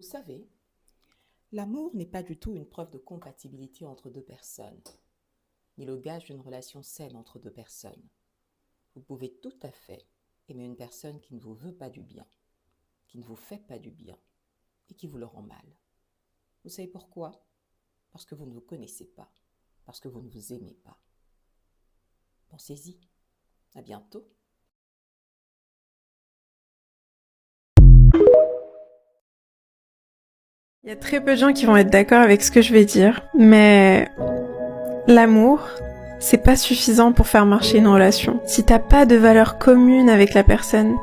Vous savez, l'amour n'est pas du tout une preuve de compatibilité entre deux personnes, ni le gage d'une relation saine entre deux personnes. Vous pouvez tout à fait aimer une personne qui ne vous veut pas du bien, qui ne vous fait pas du bien et qui vous le rend mal. Vous savez pourquoi? Parce que vous ne vous connaissez pas, parce que vous ne vous aimez pas. Pensez-y. À bientôt. Il y a très peu de gens qui vont être d'accord avec ce que je vais dire, mais l'amour, c'est pas suffisant pour faire marcher une relation. Si t'as pas de valeurs communes avec la personne,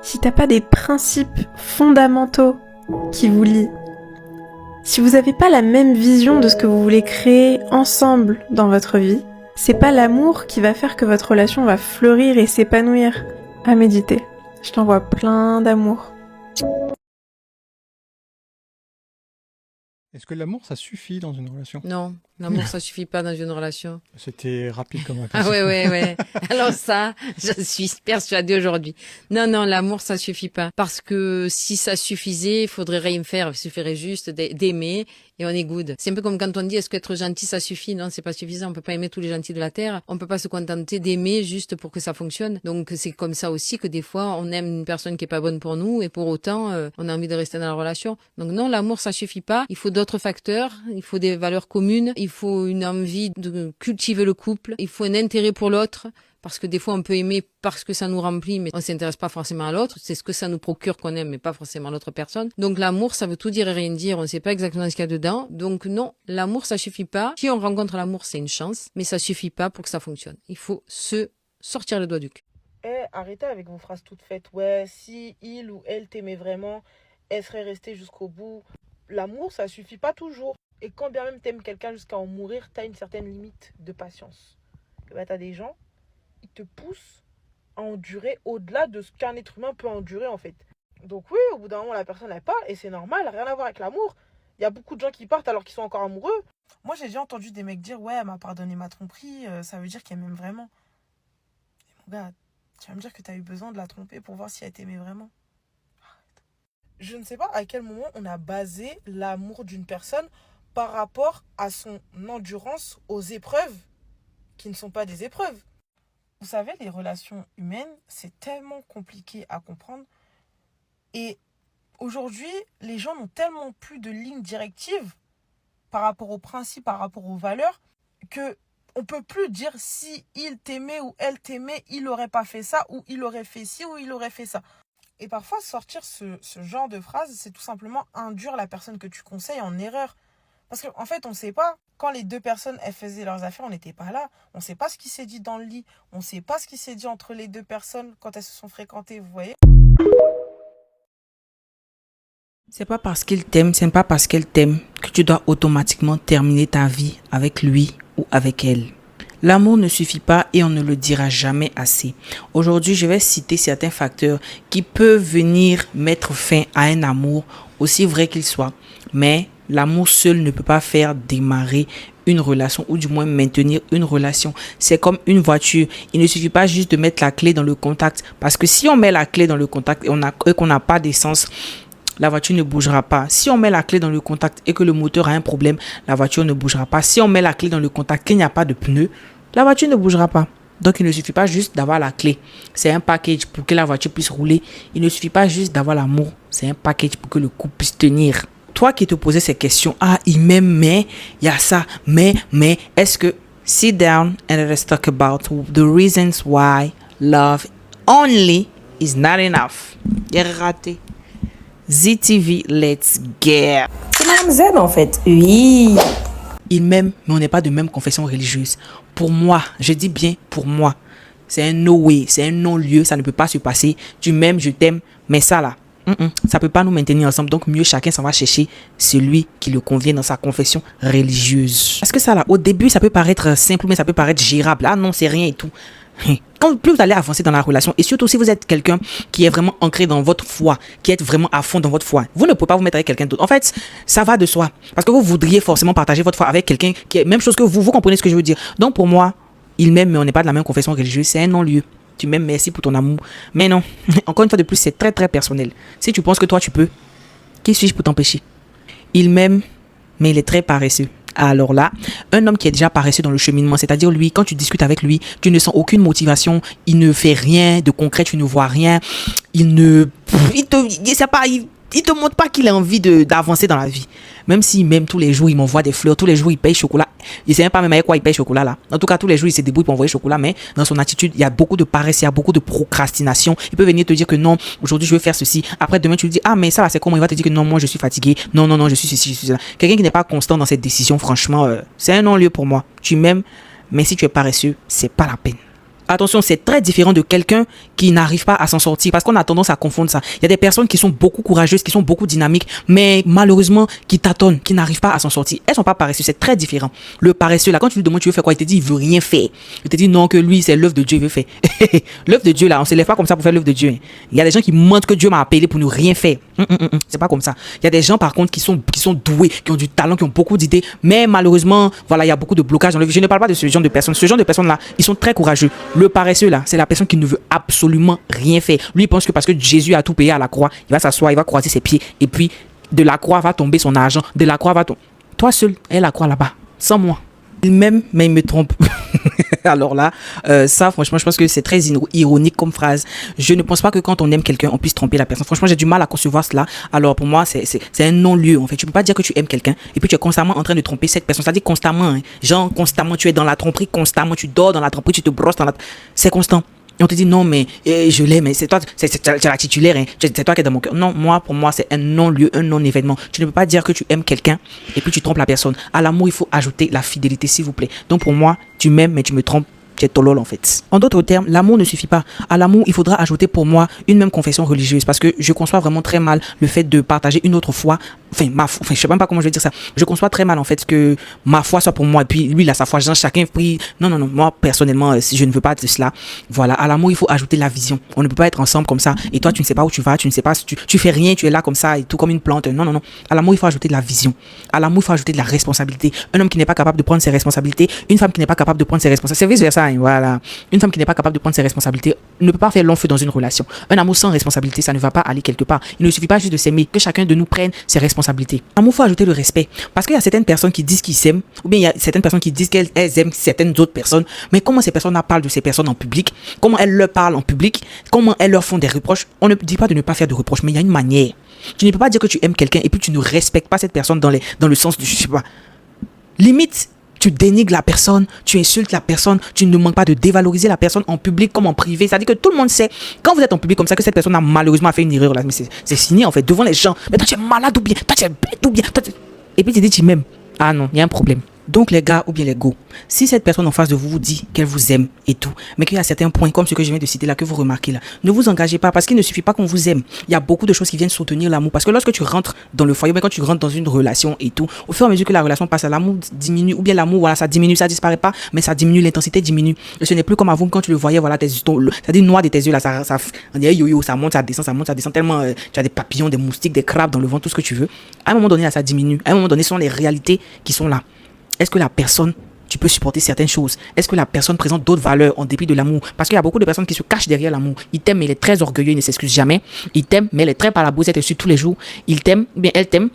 si t'as pas des principes fondamentaux qui vous lient, si vous avez pas la même vision de ce que vous voulez créer ensemble dans votre vie, c'est pas l'amour qui va faire que votre relation va fleurir et s'épanouir. À méditer. Je t'envoie plein d'amour. Est-ce que l'amour, ça suffit dans une relation? Non, l'amour, ça suffit pas dans une relation. C'était rapide comme réponse. Ah ouais. Alors ça, je suis persuadée aujourd'hui. Non, l'amour, ça suffit pas. Parce que si ça suffisait, il faudrait rien faire. Il suffirait juste d'aimer et on est good. C'est un peu comme quand on dit, est-ce qu'être gentil, ça suffit? Non, c'est pas suffisant. On peut pas aimer tous les gentils de la terre. On peut pas se contenter d'aimer juste pour que ça fonctionne. Donc c'est comme ça aussi que des fois, on aime une personne qui est pas bonne pour nous et pour autant, on a envie de rester dans la relation. Donc non, l'amour, ça suffit pas. Il faut d'autres facteurs. Il faut des valeurs communes. Il faut une envie de cultiver le couple. Il faut un intérêt pour l'autre. Parce que des fois, on peut aimer parce que ça nous remplit, mais on s'intéresse pas forcément à l'autre. C'est ce que ça nous procure qu'on aime, mais pas forcément l'autre personne. Donc l'amour, ça veut tout dire et rien dire. On ne sait pas exactement ce qu'il y a dedans. Donc non, l'amour, ça suffit pas. Si on rencontre l'amour, c'est une chance, mais ça suffit pas pour que ça fonctionne. Il faut se sortir le doigt du cul. Arrêtez avec vos phrases toutes faites. Ouais, si il ou elle t'aimait vraiment, elle serait restée jusqu'au bout. L'amour, ça suffit pas toujours. Et quand bien même t'aimes quelqu'un jusqu'à en mourir, t'as une certaine limite de patience. Et bah, t'as des gens, ils te poussent à endurer au-delà de ce qu'un être humain peut endurer en fait. Donc oui, au bout d'un moment, la personne elle part et c'est normal, rien à voir avec l'amour. Il y a beaucoup de gens qui partent alors qu'ils sont encore amoureux. Moi, j'ai déjà entendu des mecs dire ouais, elle m'a pardonné ma tromperie, ça veut dire qu'elle m'aime vraiment. Et mon gars, tu vas me dire que t'as eu besoin de la tromper pour voir si elle t'aimait vraiment. Je ne sais pas à quel moment on a basé l'amour d'une personne par rapport à son endurance aux épreuves qui ne sont pas des épreuves. Vous savez, les relations humaines, c'est tellement compliqué à comprendre. Et aujourd'hui, les gens n'ont tellement plus de lignes directives par rapport aux principes, par rapport aux valeurs, que on peut plus dire si il t'aimait ou elle t'aimait, il aurait pas fait ça, ou il aurait fait ci, ou il aurait fait ça. Et parfois, sortir ce genre de phrase, c'est tout simplement induire la personne que tu conseilles en erreur. Parce qu'en fait, on ne sait pas. Quand les deux personnes, elles faisaient leurs affaires, on n'était pas là. On ne sait pas ce qui s'est dit dans le lit. On ne sait pas ce qui s'est dit entre les deux personnes quand elles se sont fréquentées, vous voyez. C'est pas parce qu'il t'aime, c'est pas parce qu'elle t'aime que tu dois automatiquement terminer ta vie avec lui ou avec elle. L'amour ne suffit pas et on ne le dira jamais assez. Aujourd'hui, je vais citer certains facteurs qui peuvent venir mettre fin à un amour, aussi vrai qu'il soit. Mais l'amour seul ne peut pas faire démarrer une relation ou du moins maintenir une relation. C'est comme une voiture. Il ne suffit pas juste de mettre la clé dans le contact. Parce que si on met la clé dans le contact et qu'on n'a pas d'essence, la voiture ne bougera pas. Si on met la clé dans le contact et que le moteur a un problème, la voiture ne bougera pas. Si on met la clé dans le contact et qu'il n'y a pas de pneus, la voiture ne bougera pas. Donc, il ne suffit pas juste d'avoir la clé. C'est un package pour que la voiture puisse rouler. Il ne suffit pas juste d'avoir l'amour. C'est un package pour que le couple puisse tenir. Toi qui te posais ces questions, ah, il m'aime, mais, il y a ça, mais, est-ce que, sit down and let's talk about the reasons why love only is not enough. Il est raté. ZTV, let's get. C'est Madame Z en fait. Oui. Il m'aime, mais on n'est pas de même confession religieuse. Pour moi, je dis bien pour moi, c'est un no way, c'est un non-lieu, ça ne peut pas se passer. Tu m'aimes, je t'aime, mais ça là, ça peut pas nous maintenir ensemble. Donc mieux chacun s'en va chercher celui qui le convient dans sa confession religieuse. Parce que ça là, au début, ça peut paraître simple, mais ça peut paraître gérable. Ah non, c'est rien et tout. Quand plus vous allez avancer dans la relation, et surtout si vous êtes quelqu'un qui est vraiment ancré dans votre foi, qui est vraiment à fond dans votre foi, vous ne pouvez pas vous mettre avec quelqu'un d'autre. En fait, ça va de soi. Parce que vous voudriez forcément partager votre foi avec quelqu'un qui est même chose que vous. Vous comprenez ce que je veux dire. Donc pour moi, il m'aime, mais on n'est pas de la même confession religieuse. C'est un non-lieu. Tu m'aimes, merci pour ton amour. Mais non, encore une fois de plus, c'est très très personnel. Si tu penses que toi tu peux, Qui suis-je pour t'empêcher? Il m'aime, mais il est très paresseux. Alors là, un homme qui est déjà paresseux dans le cheminement, c'est-à-dire lui, quand tu discutes avec lui, tu ne sens aucune motivation, il ne fait rien de concret, tu ne vois rien, il te montre pas qu'il a envie d'avancer dans la vie. Même s'il m'aime tous les jours, il m'envoie des fleurs, tous les jours il paye chocolat. Il sait même pas même avec quoi il paye chocolat là. En tout cas, tous les jours il se débrouille pour envoyer chocolat, mais dans son attitude, il y a beaucoup de paresse, il y a beaucoup de procrastination. Il peut venir te dire que non, aujourd'hui je veux faire ceci. Après demain tu lui dis ah mais ça va c'est comment, il va te dire que non moi je suis fatigué. Non non non, je suis ceci, je suis cela. Quelqu'un qui n'est pas constant dans cette décision, franchement, c'est un non-lieu pour moi. Tu m'aimes, mais si tu es paresseux, c'est pas la peine. Attention, c'est très différent de quelqu'un qui n'arrive pas à s'en sortir parce qu'on a tendance à confondre ça. Il y a des personnes qui sont beaucoup courageuses, qui sont beaucoup dynamiques, mais malheureusement qui tâtonnent, qui n'arrivent pas à s'en sortir. Elles sont pas paresseuses, c'est très différent. Le paresseux, là, quand tu lui demandes tu veux faire quoi, il te dit il veut rien faire. Il te dit non, que lui, c'est l'œuvre de Dieu, il veut faire. L'œuvre de Dieu, là, on se lève pas comme ça pour faire l'œuvre de Dieu. Il y a des gens qui montrent que Dieu m'a appelé pour ne rien faire. C'est pas comme ça. Il y a des gens, par contre, qui sont doués, qui ont du talent, qui ont beaucoup d'idées, mais malheureusement, voilà, il y a beaucoup de blocages dans le vie. Je ne parle pas de ce genre de personnes. Ce genre de personnes-là, ils sont très courageux. Le paresseux, là, c'est la personne qui ne veut absolument rien faire. Lui, il pense que parce que Jésus a tout payé à la croix, il va s'asseoir, il va croiser ses pieds, et puis de la croix va tomber son argent, de la croix va tomber. Toi seul, elle la croix là-bas, sans moi. Il m'aime, mais il me trompe. Alors là, ça, franchement, je pense que c'est très ironique comme phrase. Je ne pense pas que quand on aime quelqu'un, on puisse tromper la personne. Franchement, j'ai du mal à concevoir cela. Alors pour moi, c'est un non-lieu, en fait. Tu peux pas dire que tu aimes quelqu'un et puis tu es constamment en train de tromper cette personne. C'est-à-dire constamment, hein. Genre, constamment, tu es dans la tromperie, constamment, tu dors dans la tromperie, tu te brosses dans la... C'est constant. Et on te dit non, mais je l'aime, mais c'est toi, c'est la titulaire, hein. C'est toi qui es dans mon cœur. Non, pour moi, c'est un non-lieu, un non-événement. Tu ne peux pas dire que tu aimes quelqu'un et puis tu trompes la personne. À l'amour, il faut ajouter la fidélité, s'il vous plaît. Donc pour moi, tu m'aimes, mais tu me trompes. Tu es tolol en fait. En d'autres termes, l'amour ne suffit pas. À l'amour, il faudra ajouter pour moi une même confession religieuse parce que je conçois vraiment très mal le fait de partager une autre foi. Je sais même pas comment je vais dire ça. Je conçois très mal en fait que ma foi soit pour moi et puis lui il a sa foi. Genre, chacun prie. Non. Moi personnellement, si je ne veux pas de cela. Voilà. À l'amour, il faut ajouter la vision. On ne peut pas être ensemble comme ça. Et toi, tu ne sais pas où tu vas. Tu ne sais pas si tu fais rien. Tu es là comme ça et tout comme une plante. Non. À l'amour, il faut ajouter de la vision. À l'amour, il faut ajouter de la responsabilité. Un homme qui n'est pas capable de prendre ses responsabilités. Une femme qui n'est pas capable de prendre ses responsabilités. C'est vice versa. Voilà. Une femme qui n'est pas capable de prendre ses responsabilités ne peut pas faire long feu dans une relation. Un amour sans responsabilité, ça ne va pas aller quelque part. Il ne suffit pas juste de s'aimer, que chacun de nous prenne ses responsabilités. Amour, faut ajouter le respect. Parce qu'il y a certaines personnes qui disent qu'ils s'aiment, ou bien il y a certaines personnes qui disent qu'elles aiment certaines autres personnes. Mais comment ces personnes parlent de ces personnes en public? Comment elles leur parlent en public? Comment elles leur font des reproches? On ne dit pas de ne pas faire de reproches, mais il y a une manière. Tu ne peux pas dire que tu aimes quelqu'un et puis tu ne respectes pas cette personne dans le sens de, je sais pas, limite. Tu dénigres la personne, tu insultes la personne, tu ne manques pas de dévaloriser la personne en public comme en privé. C'est-à-dire que tout le monde sait, quand vous êtes en public comme ça, que cette personne a malheureusement fait une erreur là, mais c'est signé en fait, devant les gens. Mais toi tu es malade ou bien, toi tu es bête ou bien. Et puis tu dis tu m'aimes. Ah non, il y a un problème. Donc les gars ou bien les go, si cette personne en face de vous vous dit qu'elle vous aime et tout, mais qu'il y a certains points comme ce que je viens de citer là que vous remarquez là, ne vous engagez pas parce qu'il ne suffit pas qu'on vous aime. Il y a beaucoup de choses qui viennent soutenir l'amour parce que lorsque tu rentres dans le foyer, mais quand tu rentres dans une relation et tout, au fur et à mesure que la relation passe, l'amour diminue ou bien l'amour voilà ça diminue, ça disparaît pas, mais ça diminue, l'intensité diminue. Et ce n'est plus comme avant quand tu le voyais voilà tes yeux, c'est-à-dire noir de tes yeux là, ça on dirait yo-yo, ça monte, ça descend tellement tu as des papillons, des moustiques, des crabes dans le vent, tout ce que tu veux. À un moment donné là, ça diminue. À un moment donné, ce sont les réalités qui sont là. Est-ce que la personne, tu peux supporter certaines choses? Est-ce que la personne présente d'autres valeurs en dépit de l'amour? Parce qu'il y a beaucoup de personnes qui se cachent derrière l'amour. Il t'aime, mais il est très orgueilleux, il ne s'excuse jamais. Il t'aime, mais elle est très par la bourse, elle te suit tous les jours. Il t'aime, bien elle t'aime.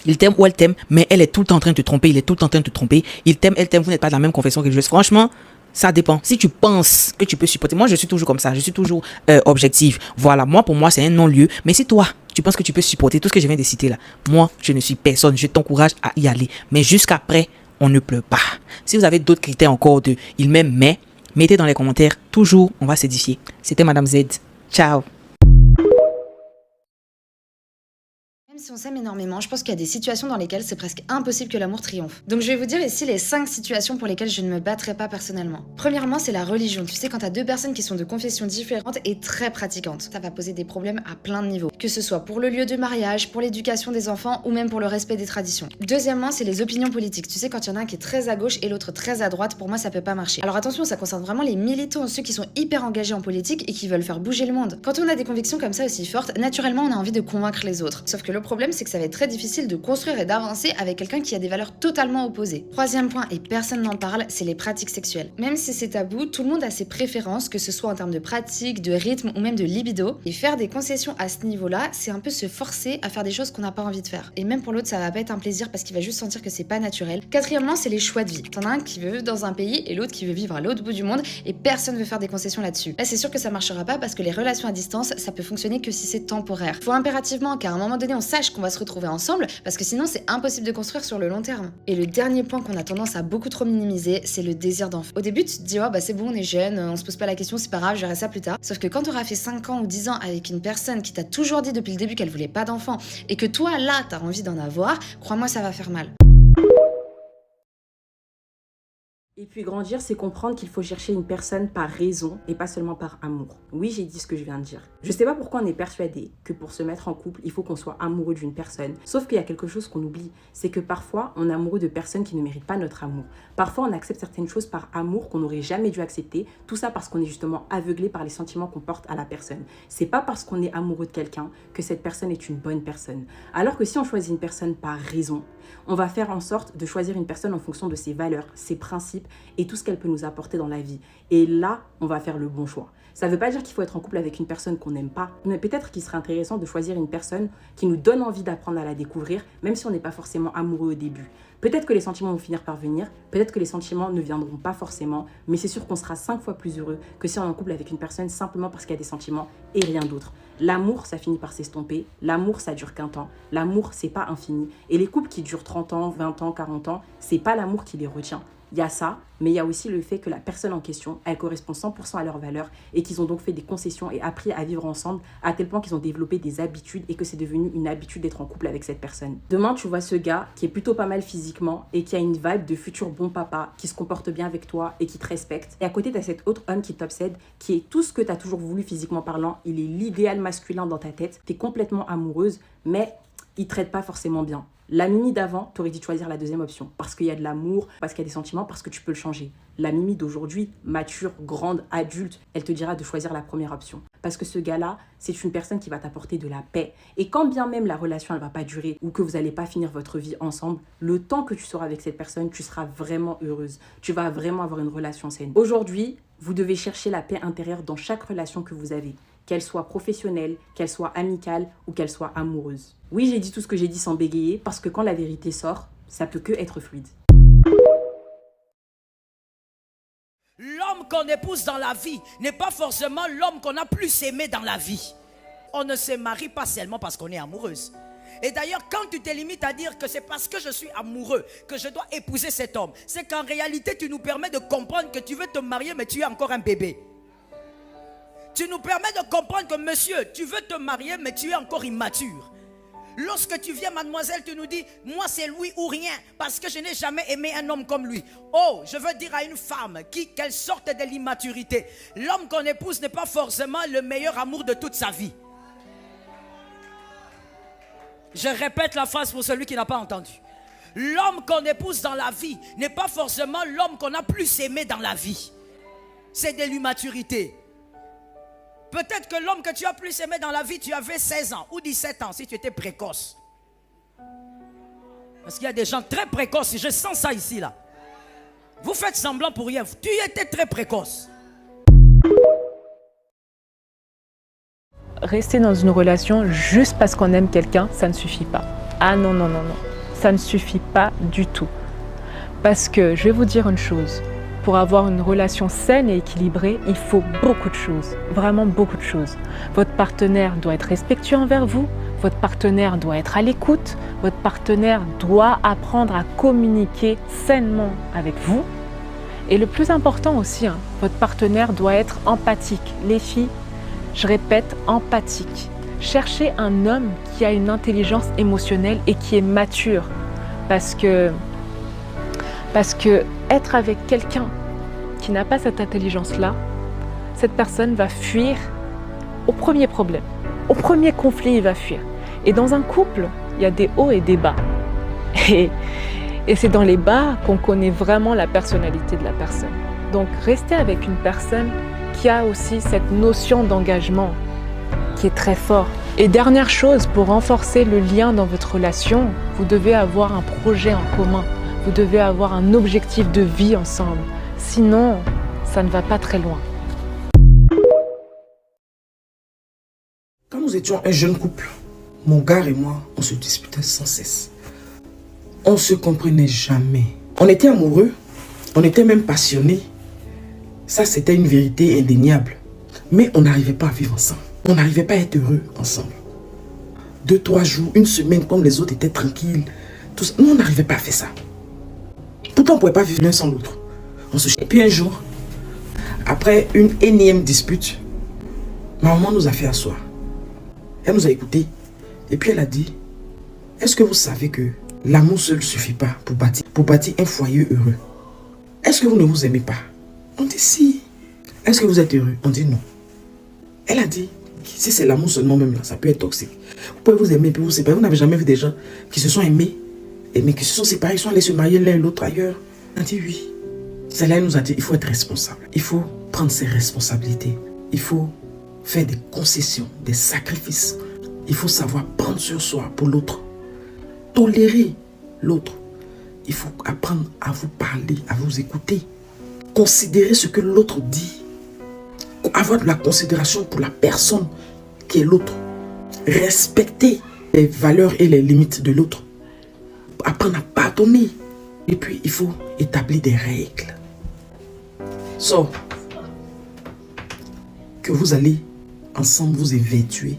Il t'aime ou elle t'aime, mais elle est tout le temps en train de te tromper. Il est tout le temps en train de te tromper. Il t'aime, elle t'aime, vous n'êtes pas de la même confession religieuse. Franchement, ça dépend. Si tu penses que tu peux supporter, moi je suis toujours comme ça, je suis toujours objective. Voilà, pour moi c'est un non-lieu. Mais si toi, tu penses que tu peux supporter tout ce que je viens de citer là, moi je ne suis personne. Je t'encourage à y aller. Mais jusqu'après, on ne pleure pas. Si vous avez d'autres critères encore de il m'aime, mais mettez dans les commentaires. Toujours, on va s'édifier. C'était Madame Z. Ciao. Même si on s'aime énormément, je pense qu'il y a des situations dans lesquelles c'est presque impossible que l'amour triomphe. Donc je vais vous dire ici les 5 situations pour lesquelles je ne me battrai pas personnellement. Premièrement, c'est la religion. Tu sais, quand t'as deux personnes qui sont de confessions différentes et très pratiquantes, ça va poser des problèmes à plein de niveaux. Que ce soit pour le lieu de mariage, pour l'éducation des enfants ou même pour le respect des traditions. Deuxièmement, c'est les opinions politiques. Tu sais, quand il y en a un qui est très à gauche et l'autre très à droite, pour moi ça peut pas marcher. Alors attention, ça concerne vraiment les militants, ceux qui sont hyper engagés en politique et qui veulent faire bouger le monde. Quand on a des convictions comme ça aussi fortes, naturellement on a envie de convaincre les autres. Sauf que le problème, c'est que ça va être très difficile de construire et d'avancer avec quelqu'un qui a des valeurs totalement opposées. Troisième point, et personne n'en parle, c'est les pratiques sexuelles. Même si c'est tabou, tout le monde a ses préférences, que ce soit en termes de pratique, de rythme ou même de libido. Et faire des concessions à ce niveau-là, c'est un peu se forcer à faire des choses qu'on n'a pas envie de faire. Et même pour l'autre, ça va pas être un plaisir parce qu'il va juste sentir que c'est pas naturel. Quatrièmement, c'est les choix de vie. T'en as un qui veut vivre dans un pays et l'autre qui veut vivre à l'autre bout du monde et personne veut faire des concessions là-dessus. Là, c'est sûr que ça marchera pas parce que les relations à distance, ça peut fonctionner que si c'est temporaire. Faut impérativement qu'à un moment donné, on sache qu'on va se retrouver ensemble parce que sinon, c'est impossible de construire sur le long terme. Et le dernier point qu'on a tendance à beaucoup trop minimiser, c'est le désir d'enfant. Au début, tu te dis, oh bah c'est bon, on est jeune, on se pose pas la question, c'est pas grave, je verrai ça plus tard. Sauf que quand t'auras fait 5 ans ou 10 ans avec une personne qui t'a toujours dit depuis le début qu'elle voulait pas d'enfant et que toi, là, t'as envie d'en avoir, crois-moi, ça va faire mal. Et puis grandir, c'est comprendre qu'il faut chercher une personne par raison et pas seulement par amour. Oui, j'ai dit ce que je viens de dire. Je sais pas pourquoi on est persuadé que pour se mettre en couple, il faut qu'on soit amoureux d'une personne. Sauf qu'il y a quelque chose qu'on oublie, c'est que parfois, on est amoureux de personnes qui ne méritent pas notre amour. Parfois, on accepte certaines choses par amour qu'on n'aurait jamais dû accepter. Tout ça parce qu'on est justement aveuglé par les sentiments qu'on porte à la personne. C'est pas parce qu'on est amoureux de quelqu'un que cette personne est une bonne personne. Alors que si on choisit une personne par raison, on va faire en sorte de choisir une personne en fonction de ses valeurs, ses principes et tout ce qu'elle peut nous apporter dans la vie. Et là, on va faire le bon choix. Ça ne veut pas dire qu'il faut être en couple avec une personne qu'on n'aime pas, mais peut-être qu'il serait intéressant de choisir une personne qui nous donne envie d'apprendre à la découvrir, même si on n'est pas forcément amoureux au début. Peut-être que les sentiments vont finir par venir, peut-être que les sentiments ne viendront pas forcément, mais c'est sûr qu'on sera 5 fois plus heureux que si on est en couple avec une personne simplement parce qu'il y a des sentiments et rien d'autre. L'amour, ça finit par s'estomper. L'amour, ça dure qu'un temps. L'amour, c'est pas infini. Et les couples qui durent 30 ans, 20 ans, 40 ans, c'est pas l'amour qui les retient. Il y a ça, mais il y a aussi le fait que la personne en question, elle correspond 100% à leurs valeurs et qu'ils ont donc fait des concessions et appris à vivre ensemble à tel point qu'ils ont développé des habitudes et que c'est devenu une habitude d'être en couple avec cette personne. Demain, tu vois ce gars qui est plutôt pas mal physiquement et qui a une vibe de futur bon papa, qui se comporte bien avec toi et qui te respecte. Et à côté, tu as cet autre homme qui t'obsède, qui est tout ce que tu as toujours voulu physiquement parlant. Il est l'idéal masculin dans ta tête. Tu es complètement amoureuse, mais il traite pas forcément bien. La Mimi d'avant, t'aurais dû choisir la deuxième option. Parce qu'il y a de l'amour, parce qu'il y a des sentiments, parce que tu peux le changer. La Mimi d'aujourd'hui, mature, grande, adulte, elle te dira de choisir la première option. Parce que ce gars-là, c'est une personne qui va t'apporter de la paix. Et quand bien même la relation, elle va pas durer ou que vous allez pas finir votre vie ensemble, le temps que tu seras avec cette personne, tu seras vraiment heureuse. Tu vas vraiment avoir une relation saine. Aujourd'hui, vous devez chercher la paix intérieure dans chaque relation que vous avez. Qu'elle soit professionnelle, qu'elle soit amicale ou qu'elle soit amoureuse. Oui, j'ai dit tout ce que j'ai dit sans bégayer parce que quand la vérité sort, ça peut que être fluide. L'homme qu'on épouse dans la vie n'est pas forcément l'homme qu'on a plus aimé dans la vie. On ne se marie pas seulement parce qu'on est amoureuse. Et d'ailleurs, quand tu te limites à dire que c'est parce que je suis amoureux que je dois épouser cet homme, c'est qu'en réalité, tu nous permets de comprendre que tu veux te marier mais tu es encore un bébé. Tu nous permets de comprendre que monsieur, tu veux te marier mais tu es encore immature. Lorsque tu viens, mademoiselle, tu nous dis, moi c'est lui ou rien, parce que je n'ai jamais aimé un homme comme lui. Oh, je veux dire à une femme qu'elle sorte de l'immaturité. L'homme qu'on épouse n'est pas forcément le meilleur amour de toute sa vie. Je répète la phrase pour celui qui n'a pas entendu. L'homme qu'on épouse dans la vie n'est pas forcément l'homme qu'on a plus aimé dans la vie. C'est de l'immaturité. Peut-être que l'homme que tu as plus aimé dans la vie, tu avais 16 ans ou 17 ans si tu étais précoce. Parce qu'il y a des gens très précoces, je sens ça ici là. Vous faites semblant pour rien, tu étais très précoce. Rester dans une relation juste parce qu'on aime quelqu'un, ça ne suffit pas. Ah non, non, non, non. Ça ne suffit pas du tout. Parce que je vais vous dire une chose. Pour avoir une relation saine et équilibrée, il faut beaucoup de choses. Vraiment beaucoup de choses. Votre partenaire doit être respectueux envers vous. Votre partenaire doit être à l'écoute. Votre partenaire doit apprendre à communiquer sainement avec vous. Et le plus important aussi, votre partenaire doit être empathique. Les filles, je répète, empathique. Cherchez un homme qui a une intelligence émotionnelle et qui est mature. Parce que être avec quelqu'un qui n'a pas cette intelligence-là, cette personne va fuir au premier problème. Au premier conflit, il va fuir. Et dans un couple, il y a des hauts et des bas. Et c'est dans les bas qu'on connaît vraiment la personnalité de la personne. Donc, restez avec une personne qui a aussi cette notion d'engagement qui est très fort. Et dernière chose, pour renforcer le lien dans votre relation, vous devez avoir un projet en commun. Vous devez avoir un objectif de vie ensemble. Sinon, ça ne va pas très loin. Quand nous étions un jeune couple, mon gars et moi, on se disputait sans cesse. On se comprenait jamais. On était amoureux, on était même passionnés. Ça, c'était une vérité indéniable. Mais on n'arrivait pas à vivre ensemble. On n'arrivait pas à être heureux ensemble. 2-3 jours, une semaine, comme les autres étaient tranquilles. Tout ça. Nous, on n'arrivait pas à faire ça. Pourtant, on ne pouvait pas vivre l'un sans l'autre. Et puis un jour, après une énième dispute, ma maman nous a fait asseoir. Elle nous a écoutés. Et puis elle a dit, est-ce que vous savez que l'amour seul ne suffit pas pour bâtir un foyer heureux? Est-ce que vous ne vous aimez pas? On dit si. Est-ce que vous êtes heureux? On dit non. Elle a dit, si c'est l'amour seulement même là, ça peut être toxique. Vous pouvez vous aimer puis vous séparer. Vous n'avez jamais vu des gens qui se sont aimés, mais qui se sont séparés, ils sont allés se marier l'un et l'autre ailleurs. On a dit oui. Celle-là, elle nous a dit, il faut être responsable. Il faut prendre ses responsabilités. Il faut faire des concessions, des sacrifices. Il faut savoir prendre sur soi pour l'autre. Tolérer l'autre. Il faut apprendre à vous parler, à vous écouter. Considérer ce que l'autre dit. Avoir de la considération pour la personne qui est l'autre. Respecter les valeurs et les limites de l'autre. Apprendre à pardonner. Et puis, il faut établir des règles. Que vous allez ensemble vous évertuer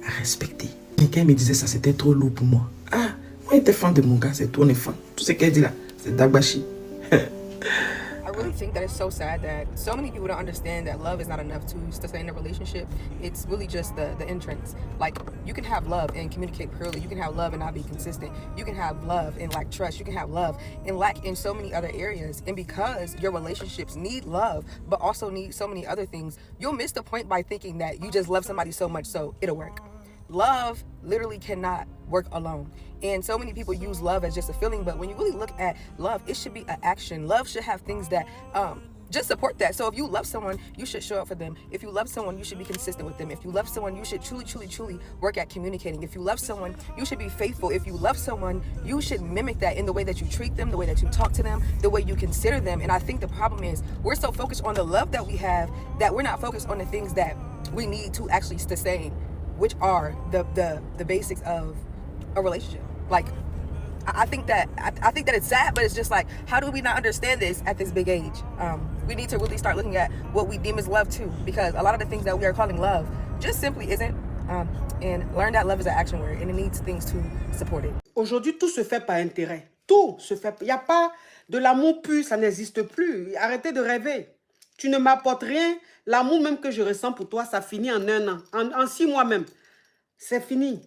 à respecter. Quelqu'un me disait ça, c'était trop lourd pour moi. Ah, moi j'étais fan de mon gars, c'est tout, on est fan. Tout ce qu'elle dit là, c'est Dagbashi. I really think that it's so sad that so many people don't understand that love is not enough to stay in a relationship. It's really just the entrance. Like, you can have love and communicate purely. You can have love and not be consistent. You can have love and lack trust. You can have love and lack in so many other areas. And because your relationships need love, but also need so many other things, you'll miss the point by thinking that you just love somebody so much so it'll work. Love literally cannot work alone. And so many people use love as just a feeling, but when you really look at love, it should be an action. Love should have things that just support that. So if you love someone, you should show up for them. If you love someone, you should be consistent with them. If you love someone, you should truly work at communicating. If you love someone, you should be faithful. If you love someone, you should mimic that in the way that you treat them, the way that you talk to them, the way you consider them. And I think the problem is we're so focused on the love that we have that we're not focused on the things that we need to actually sustain, which are the basics of a relationship. Like, I think that it's sad, but it's just like, how do we not understand this at this big age? We need to really start looking at what we deem as love too, because a lot of the things that we are calling love just simply isn't. And learn that love is an action word, and it needs things to support it. Aujourd'hui, tout se fait par intérêt. Tout se fait. Il n'y a pas de l'amour pur, ça n'existe plus. Arrêtez de rêver. Tu ne m'apportes rien. L'amour même que je ressens pour toi, ça finit en 1 an, en 6 mois même. C'est fini.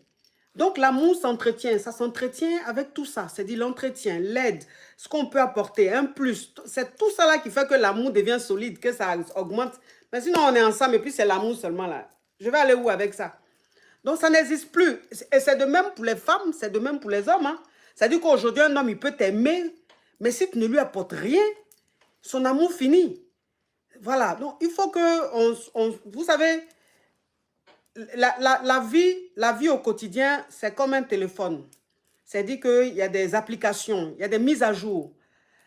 Donc l'amour s'entretient, ça s'entretient avec tout ça. C'est-à-dire l'entretien, l'aide, ce qu'on peut apporter, un plus. C'est tout ça là qui fait que l'amour devient solide, que ça augmente. Mais sinon on est ensemble et puis c'est l'amour seulement là. Je vais aller où avec ça? Donc ça n'existe plus. Et c'est de même pour les femmes, c'est de même pour les hommes. Hein. C'est-à-dire qu'aujourd'hui un homme il peut t'aimer, mais si tu ne lui apportes rien, son amour finit. Voilà, donc il faut que, vous savez, la vie au quotidien, c'est comme un téléphone. C'est-à-dire qu'il y a des applications, il y a des mises à jour.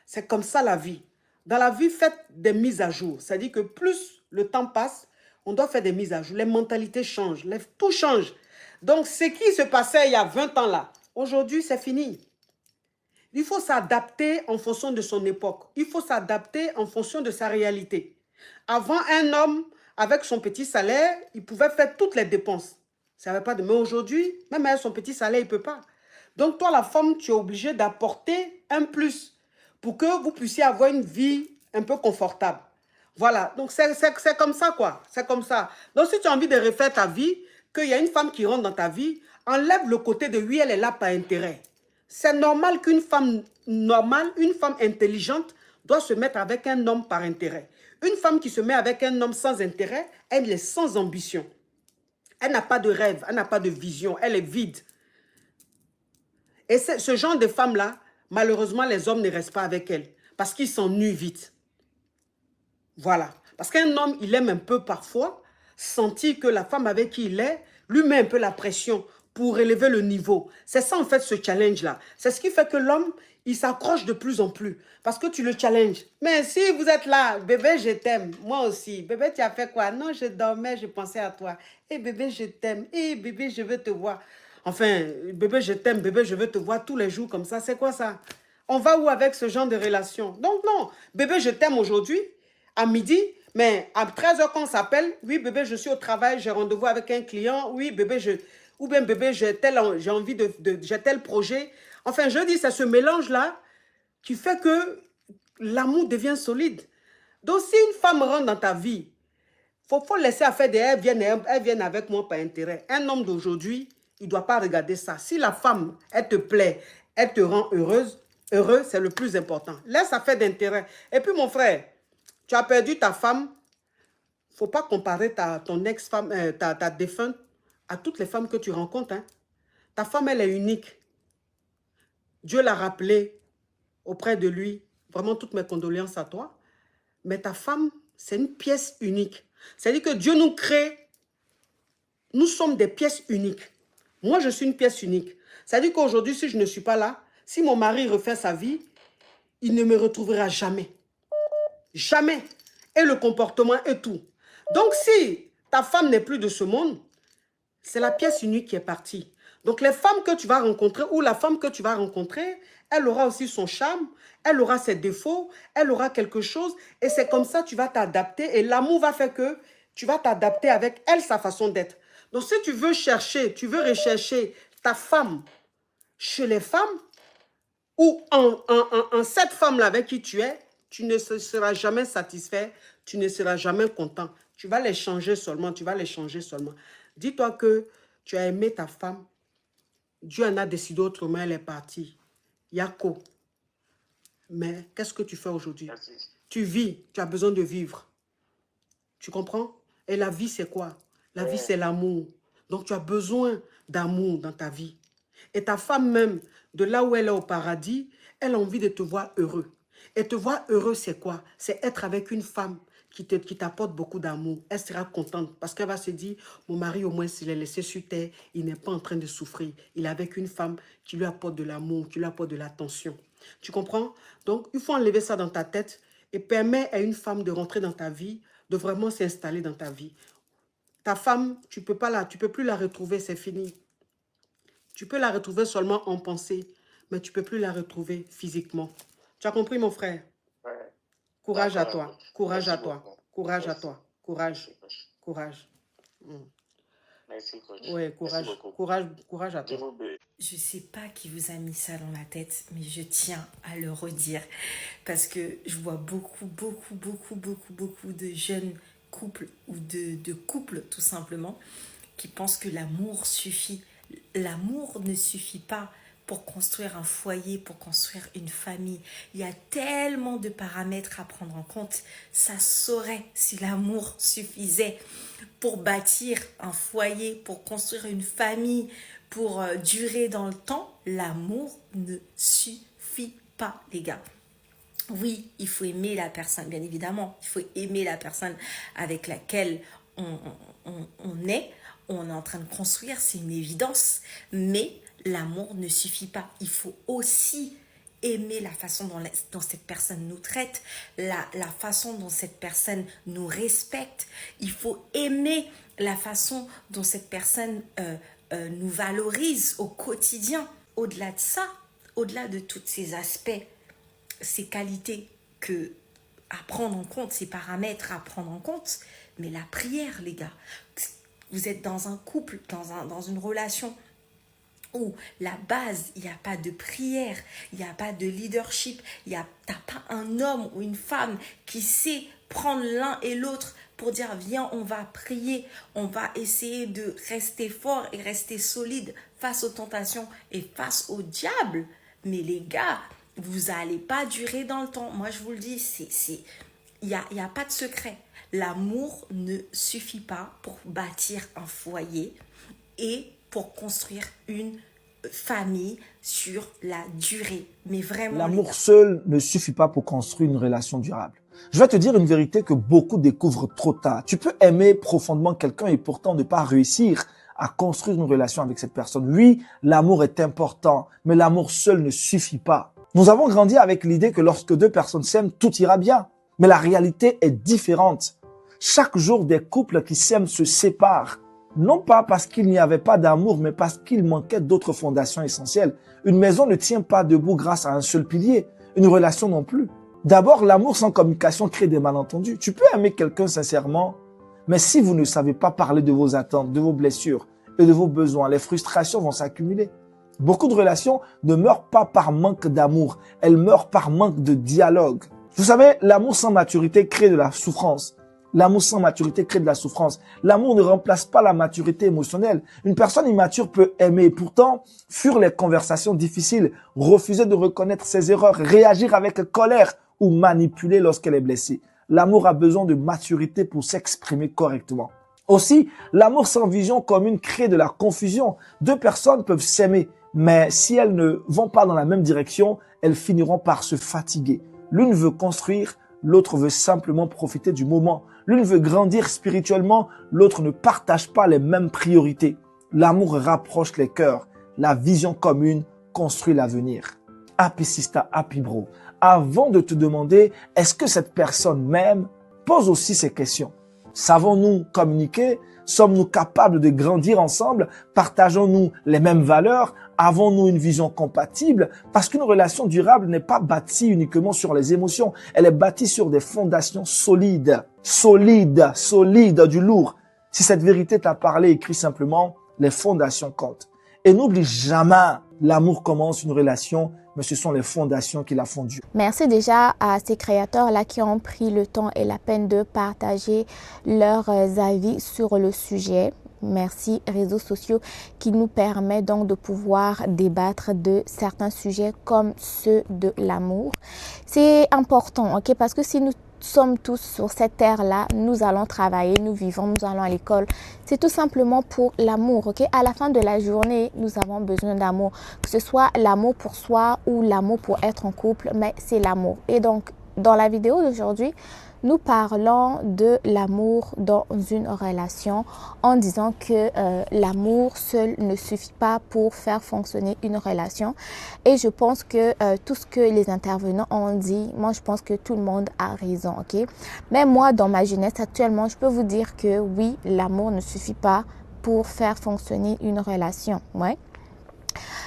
C'est comme ça la vie. Dans la vie, faites des mises à jour. C'est-à-dire que plus le temps passe, on doit faire des mises à jour. Les mentalités changent, tout change. Donc, ce qui se passait il y a 20 ans là, aujourd'hui, c'est fini. Il faut s'adapter en fonction de son époque. Il faut s'adapter en fonction de sa réalité. Avant, un homme, avec son petit salaire, il pouvait faire toutes les dépenses. Ça n'avait pas de... Mais aujourd'hui, même avec son petit salaire, il ne peut pas. Donc, toi, la femme, tu es obligée d'apporter un plus pour que vous puissiez avoir une vie un peu confortable. Voilà. Donc, c'est comme ça, quoi. C'est comme ça. Donc, si tu as envie de refaire ta vie, qu'il y a une femme qui rentre dans ta vie, enlève le côté de oui, elle est là par intérêt. C'est normal qu'une femme normale, une femme intelligente, doit se mettre avec un homme par intérêt. Une femme qui se met avec un homme sans intérêt, elle est sans ambition. Elle n'a pas de rêve, elle n'a pas de vision, elle est vide. Et ce genre de femme-là, malheureusement, les hommes ne restent pas avec elle parce qu'ils s'ennuient vite. Voilà. Parce qu'un homme, il aime un peu parfois sentir que la femme avec qui il est lui met un peu la pression pour élever le niveau. C'est ça en fait ce challenge-là. C'est ce qui fait que l'homme, il s'accroche de plus en plus parce que tu le challenges. Mais si vous êtes là, bébé, je t'aime. Moi aussi. Bébé, tu as fait quoi? Non, je dormais, je pensais à toi. Eh bébé, je t'aime. Eh bébé, je veux te voir. Enfin, bébé, je t'aime. Bébé, je veux te voir tous les jours comme ça. C'est quoi ça? On va où avec ce genre de relation? Donc non, bébé, je t'aime aujourd'hui, à midi, mais à 13h quand on s'appelle, oui bébé, je suis au travail, j'ai rendez-vous avec un client, oui bébé, ou bien bébé, j'ai envie j'ai tel projet. Enfin, je dis, c'est ce mélange-là qui fait que l'amour devient solide. Donc, si une femme rentre dans ta vie, faut laisser à faire des elles viennent avec moi par intérêt. Un homme d'aujourd'hui, il ne doit pas regarder ça. Si la femme, elle te plaît, elle te rend heureuse, heureux, c'est le plus important. Laisse affaire d'intérêt. Et puis, mon frère, tu as perdu ta femme. Il ne faut pas comparer ton ex-femme, ta défunte, à toutes les femmes que tu rencontres. Hein. Ta femme, elle est unique. Dieu l'a rappelé auprès de lui. Vraiment, toutes mes condoléances à toi. Mais ta femme, c'est une pièce unique. C'est-à-dire que Dieu nous crée. Nous sommes des pièces uniques. Moi, je suis une pièce unique. C'est-à-dire qu'aujourd'hui, si je ne suis pas là, si mon mari refait sa vie, il ne me retrouvera jamais. Jamais. Et le comportement et tout. Donc, si ta femme n'est plus de ce monde, c'est la pièce unique qui est partie. Donc, les femmes que tu vas rencontrer ou la femme que tu vas rencontrer, elle aura aussi son charme, elle aura ses défauts, elle aura quelque chose. Et c'est comme ça que tu vas t'adapter. Et l'amour va faire que tu vas t'adapter avec elle, sa façon d'être. Donc, si tu veux chercher, tu veux rechercher ta femme chez les femmes ou en cette femme-là avec qui tu es, tu ne seras jamais satisfait, tu ne seras jamais content. Tu vas les changer seulement, tu vas les changer seulement. Dis-toi que tu as aimé ta femme, Dieu en a décidé autrement, elle est partie. Yako. Mais qu'est-ce que tu fais aujourd'hui? Tu vis, tu as besoin de vivre. Tu comprends? Et la vie, c'est quoi? La vie, c'est l'amour. Donc, tu as besoin d'amour dans ta vie. Et ta femme même, de là où elle est au paradis, elle a envie de te voir heureux. Et te voir heureux, c'est quoi? C'est être avec une femme qui t'apporte beaucoup d'amour. Elle sera contente parce qu'elle va se dire, mon mari, au moins, s'il est laissé sur terre, il n'est pas en train de souffrir. Il est avec une femme qui lui apporte de l'amour, qui lui apporte de l'attention. Tu comprends? Donc, il faut enlever ça dans ta tête et permettre à une femme de rentrer dans ta vie, de vraiment s'installer dans ta vie. Ta femme, tu ne peux plus la retrouver, c'est fini. Tu peux la retrouver seulement en pensée, mais tu ne peux plus la retrouver physiquement. Tu as compris, mon frère? Courage à toi, courage à toi, courage à toi, courage, courage. Merci, coach. Oui, courage, courage à toi. Je sais pas qui vous a mis ça dans la tête, mais je tiens à le redire parce que je vois beaucoup de jeunes couples ou de couples tout simplement qui pensent que l'amour suffit. L'amour ne suffit pas pour construire un foyer, pour construire une famille. Il y a tellement de paramètres à prendre en compte. Ça saurait si l'amour suffisait pour bâtir un foyer, pour construire une famille, pour durer dans le temps. L'amour ne suffit pas, les gars. Oui, il faut aimer la personne, bien évidemment. Il faut aimer la personne avec laquelle on est en train de construire, c'est une évidence. Mais l'amour ne suffit pas. Il faut aussi aimer la façon dont cette personne nous traite, la façon dont cette personne nous respecte. Il faut aimer la façon dont cette personne nous valorise au quotidien. Au-delà de ça, au-delà de tous ces aspects, ces qualités à prendre en compte, ces paramètres à prendre en compte, mais la prière, les gars. Vous êtes dans un couple, dans une relation où la base, il n'y a pas de prière, il n'y a pas de leadership, t'as pas un homme ou une femme qui sait prendre l'un et l'autre pour dire viens, on va prier, on va essayer de rester fort et rester solide face aux tentations et face au diable. Mais les gars, vous n'allez pas durer dans le temps. Moi, je vous le dis, il n'y a pas de secret. L'amour ne suffit pas pour bâtir un foyer et pour construire une famille sur la durée. Mais vraiment... L'amour seul ne suffit pas pour construire une relation durable. Je vais te dire une vérité que beaucoup découvrent trop tard. Tu peux aimer profondément quelqu'un et pourtant ne pas réussir à construire une relation avec cette personne. Oui, l'amour est important, mais l'amour seul ne suffit pas. Nous avons grandi avec l'idée que lorsque deux personnes s'aiment, tout ira bien. Mais la réalité est différente. Chaque jour, des couples qui s'aiment se séparent. Non pas parce qu'il n'y avait pas d'amour, mais parce qu'il manquait d'autres fondations essentielles. Une maison ne tient pas debout grâce à un seul pilier. Une relation non plus. D'abord, l'amour sans communication crée des malentendus. Tu peux aimer quelqu'un sincèrement, mais si vous ne savez pas parler de vos attentes, de vos blessures et de vos besoins, les frustrations vont s'accumuler. Beaucoup de relations ne meurent pas par manque d'amour, elles meurent par manque de dialogue. Vous savez, l'amour sans maturité crée de la souffrance. L'amour sans maturité crée de la souffrance. L'amour ne remplace pas la maturité émotionnelle. Une personne immature peut aimer, pourtant fuir les conversations difficiles, refuser de reconnaître ses erreurs, réagir avec colère ou manipuler lorsqu'elle est blessée. L'amour a besoin de maturité pour s'exprimer correctement. Aussi, l'amour sans vision commune crée de la confusion. Deux personnes peuvent s'aimer, mais si elles ne vont pas dans la même direction, elles finiront par se fatiguer. L'une veut construire, l'autre veut simplement profiter du moment. L'une veut grandir spirituellement, l'autre ne partage pas les mêmes priorités. L'amour rapproche les cœurs. La vision commune construit l'avenir. Happy sister, happy bro. Avant de te demander « est-ce que cette personne m'aime ?» pose aussi ces questions. Savons-nous communiquer? Sommes-nous capables de grandir ensemble? Partageons-nous les mêmes valeurs? Avons-nous une vision compatible? Parce qu'une relation durable n'est pas bâtie uniquement sur les émotions. Elle est bâtie sur des fondations solides. Solides, du lourd. Si cette vérité t'a parlé, écris simplement « les fondations comptent ». Et n'oublie jamais, l'amour commence une relation, mais ce sont les fondations qui la font dure. Merci déjà à ces créateurs-là qui ont pris le temps et la peine de partager leurs avis sur le sujet. Merci réseaux sociaux qui nous permettent donc de pouvoir débattre de certains sujets comme ceux de l'amour. C'est important, ok, parce que si nous sommes tous sur cette terre-là, nous allons travailler, nous vivons, nous allons à l'école. C'est tout simplement pour l'amour, ok? À la fin de la journée, nous avons besoin d'amour. Que ce soit l'amour pour soi ou l'amour pour être en couple, mais c'est l'amour. Et donc, dans la vidéo d'aujourd'hui, nous parlons de l'amour dans une relation en disant que l'amour seul ne suffit pas pour faire fonctionner une relation. Et je pense que tout ce que les intervenants ont dit, moi je pense que tout le monde a raison, ok? Mais moi, dans ma jeunesse actuellement, je peux vous dire que oui, l'amour ne suffit pas pour faire fonctionner une relation, ouais.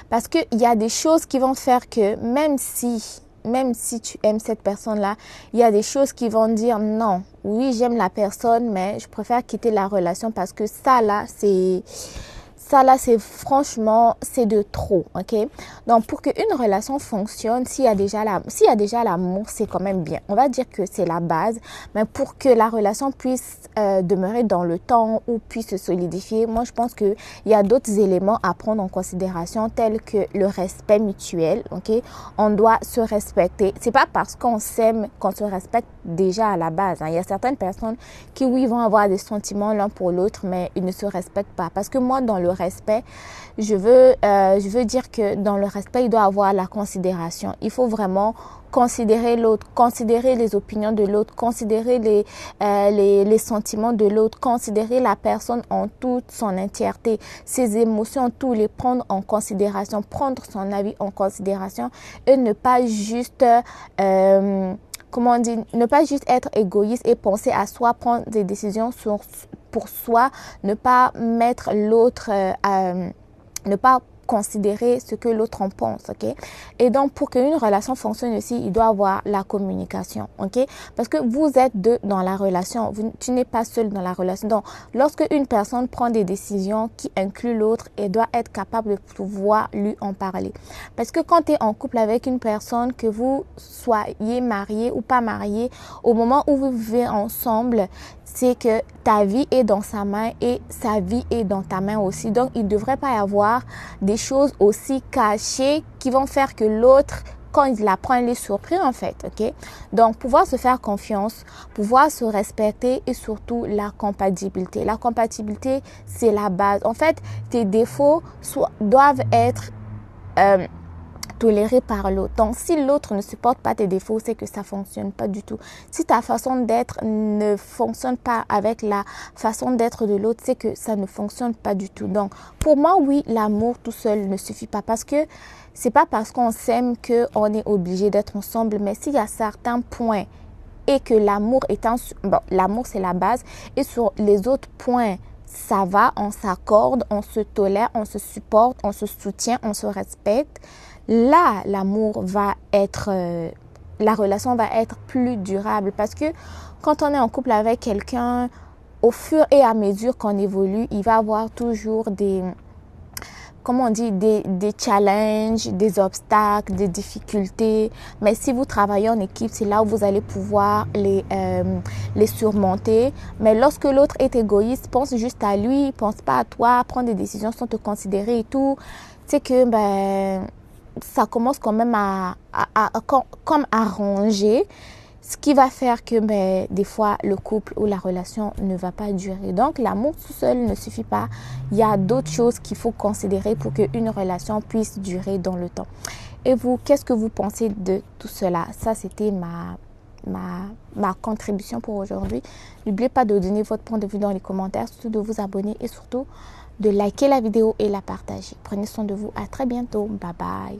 Parce qu'il y a des choses qui vont faire que même si tu aimes cette personne-là, il y a des choses qui vont dire non, oui, j'aime la personne, mais je préfère quitter la relation parce que ça là, c'est franchement, c'est de trop, ok? Donc, pour qu'une relation fonctionne, s'il y a déjà l'amour, c'est quand même bien. On va dire que c'est la base, mais pour que la relation puisse demeurer dans le temps ou puisse se solidifier, moi, je pense qu'il y a d'autres éléments à prendre en considération, tels que le respect mutuel, ok? On doit se respecter. C'est pas parce qu'on s'aime qu'on se respecte déjà à la base, hein. Il y a certaines personnes qui, oui, vont avoir des sentiments l'un pour l'autre, mais ils ne se respectent pas. Parce que moi, dans le respect, je veux dire que dans le respect, il doit y avoir la considération. Il faut vraiment considérer l'autre, considérer les opinions de l'autre, considérer les sentiments de l'autre, considérer la personne en toute son entièreté, ses émotions, tout les prendre en considération, prendre son avis en considération et ne pas juste ne pas juste être égoïste et penser à soi, prendre des décisions pour soi, ne pas mettre l'autre, ne pas considérer ce que l'autre en pense, ok? Et donc, pour qu'une relation fonctionne aussi, il doit avoir la communication, ok? Parce que vous êtes deux dans la relation, tu n'es pas seul dans la relation. Donc, lorsque une personne prend des décisions qui incluent l'autre, elle doit être capable de pouvoir lui en parler. Parce que quand tu es en couple avec une personne, que vous soyez marié ou pas marié, au moment où vous vivez ensemble, c'est que ta vie est dans sa main et sa vie est dans ta main aussi. Donc, il ne devrait pas y avoir des choses aussi cachées qui vont faire que l'autre, quand il la prend, il est surpris en fait, ok? Donc, pouvoir se faire confiance, pouvoir se respecter et surtout la compatibilité. La compatibilité, c'est la base. En fait, tes défauts doivent être toléré par l'autre. Donc, si l'autre ne supporte pas tes défauts, c'est que ça ne fonctionne pas du tout. Si ta façon d'être ne fonctionne pas avec la façon d'être de l'autre, c'est que ça ne fonctionne pas du tout. Donc, pour moi, oui, l'amour tout seul ne suffit pas parce que c'est pas parce qu'on s'aime qu'on est obligé d'être ensemble. Mais s'il y a certains points et que l'amour étant... Bon, l'amour, c'est la base. Et sur les autres points, ça va, on s'accorde, on se tolère, on se supporte, on se soutient, on se respecte. Là, l'amour va être, la relation va être plus durable parce que quand on est en couple avec quelqu'un, au fur et à mesure qu'on évolue, il va avoir toujours des, comment on dit, des challenges, des obstacles, des difficultés. Mais si vous travaillez en équipe, c'est là où vous allez pouvoir les surmonter. Mais lorsque l'autre est égoïste, pense juste à lui, pense pas à toi, prend des décisions sans te considérer et tout, c'est que ça commence quand même comme à ranger, ce qui va faire que des fois le couple ou la relation ne va pas durer. Donc l'amour tout seul ne suffit pas. Il y a d'autres choses qu'il faut considérer pour qu'une relation puisse durer dans le temps. Et vous, qu'est-ce que vous pensez de tout cela? Ça, c'était ma contribution pour aujourd'hui. N'oubliez pas de donner votre point de vue dans les commentaires, surtout de vous abonner et surtout de liker la vidéo et la partager. Prenez soin de vous. À très bientôt. Bye bye.